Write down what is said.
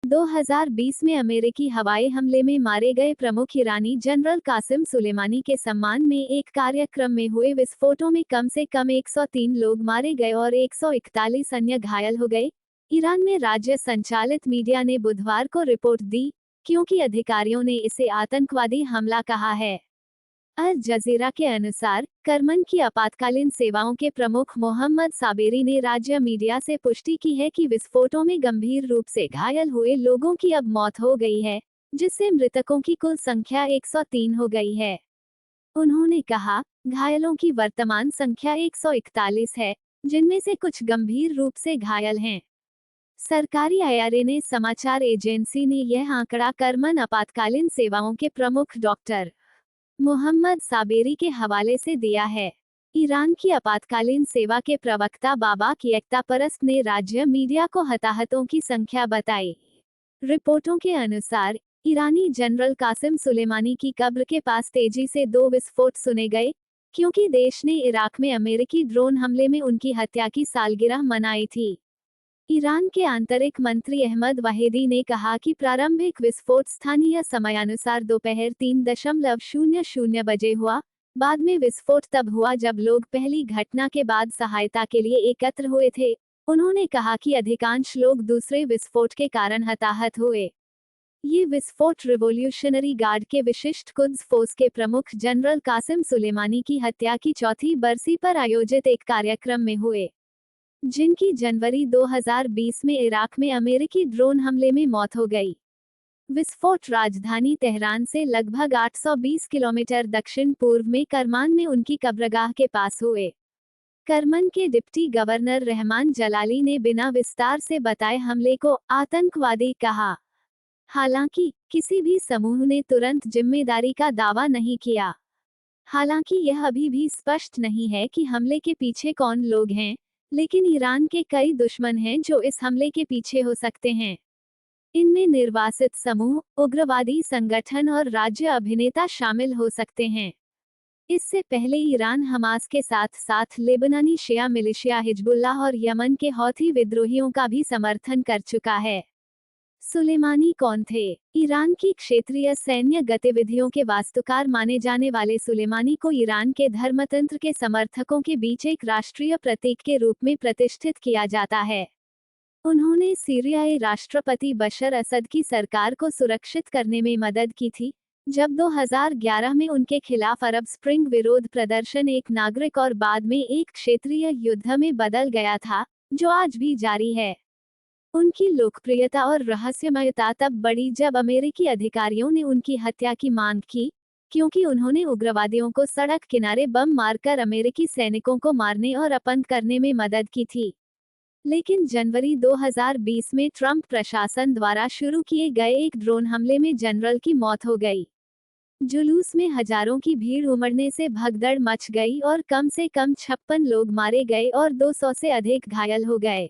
2020 में अमेरिकी हवाई हमले में मारे गए प्रमुख ईरानी जनरल कासिम सुलेमानी के सम्मान में एक कार्यक्रम में हुए विस्फोटों में कम से कम 103 लोग मारे गए और 141 अन्य घायल हो गए। ईरान में राज्य संचालित मीडिया ने बुधवार को रिपोर्ट दी, क्योंकि अधिकारियों ने इसे आतंकवादी हमला कहा है। अल जजीरा के अनुसार, करमन की आपातकालीन सेवाओं के प्रमुख मोहम्मद साबेरी ने राज्य मीडिया से पुष्टि की है कि विस्फोटों में गंभीर रूप से घायल हुए लोगों की अब मौत हो गई है, जिससे मृतकों की कुल संख्या 103 हो गई है। उन्होंने कहा, घायलों की वर्तमान संख्या 141 है, जिनमें से कुछ गंभीर रूप से घायल हैं। सरकारी आईआरएन समाचार एजेंसी ने यह आंकड़ा करमन आपातकालीन सेवाओं के प्रमुख डॉक्टर मोहम्मद साबेरी के हवाले से दिया है। ईरान की आपातकालीन सेवा के प्रवक्ता बाबाक यक्तापरस्त ने राज्य मीडिया को हताहतों की संख्या बताई। रिपोर्टों के अनुसार, ईरानी जनरल कासिम सुलेमानी की कब्र के पास तेजी से 2 विस्फोट सुने गए, क्योंकि देश ने इराक में अमेरिकी ड्रोन हमले में उनकी हत्या की सालगिरह मनाई थी। ईरान के आंतरिक मंत्री अहमद वाहिदी ने कहा कि प्रारंभिक विस्फोट स्थानीय समयानुसार दोपहर 3:00 बजे हुआ। बाद में विस्फोट तब हुआ जब लोग पहली घटना के बाद सहायता के लिए एकत्र हुए थे। उन्होंने कहा कि अधिकांश लोग दूसरे विस्फोट के कारण हताहत हुए। ये विस्फोट रिवोल्यूशनरी गार्ड के विशिष्ट कुद्स फोर्स के प्रमुख जनरल कासिम सुलेमानी की हत्या की चौथी बरसी पर आयोजित एक कार्यक्रम में हुए, जिनकी जनवरी 2020 में इराक में अमेरिकी ड्रोन हमले में मौत हो गई। विस्फोट राजधानी तेहरान से लगभग 820 किलोमीटर दक्षिण पूर्व में करमान में उनकी कब्रगाह के पास हुए। करमन के डिप्टी गवर्नर रहमान जलाली ने बिना विस्तार से बताए हमले को आतंकवादी कहा। हालांकि, किसी भी समूह ने तुरंत जिम्मेदारी का दावा नहीं किया। हालांकि यह अभी भी स्पष्ट नहीं है कि हमले के पीछे कौन लोग हैं, लेकिन ईरान के कई दुश्मन हैं जो इस हमले के पीछे हो सकते हैं। इनमें निर्वासित समूह, उग्रवादी संगठन और राज्य अभिनेता शामिल हो सकते हैं। इससे पहले ईरान हमास के साथ साथ लेबनानी शिया मिलिशिया हिजबुल्लाह और यमन के हौथी विद्रोहियों का भी समर्थन कर चुका है। सुलेमानी कौन थे? ईरान की क्षेत्रीय सैन्य गतिविधियों के वास्तुकार माने जाने वाले सुलेमानी को ईरान के धर्मतंत्र के समर्थकों के बीच एक राष्ट्रीय प्रतीक के रूप में प्रतिष्ठित किया जाता है। उन्होंने सीरियाई राष्ट्रपति बशर असद की सरकार को सुरक्षित करने में मदद की थी, जब 2011 में उनके खिलाफ अरब स्प्रिंग विरोध प्रदर्शन एक नागरिक और बाद में एक क्षेत्रीय युद्ध में बदल गया था, जो आज भी जारी है। उनकी लोकप्रियता और रहस्यमयता तब बढ़ी जब अमेरिकी अधिकारियों ने उनकी हत्या की मांग की, क्योंकि उन्होंने उग्रवादियों को सड़क किनारे बम मारकर अमेरिकी सैनिकों को मारने और अपंग करने में मदद की थी। लेकिन जनवरी 2020 में ट्रंप प्रशासन द्वारा शुरू किए गए एक ड्रोन हमले में जनरल की मौत हो गई। जुलूस में हजारों की भीड़ उमड़ने से भगदड़ मच गई और कम से कम 56 लोग मारे गए और 200 से अधिक घायल हो गए।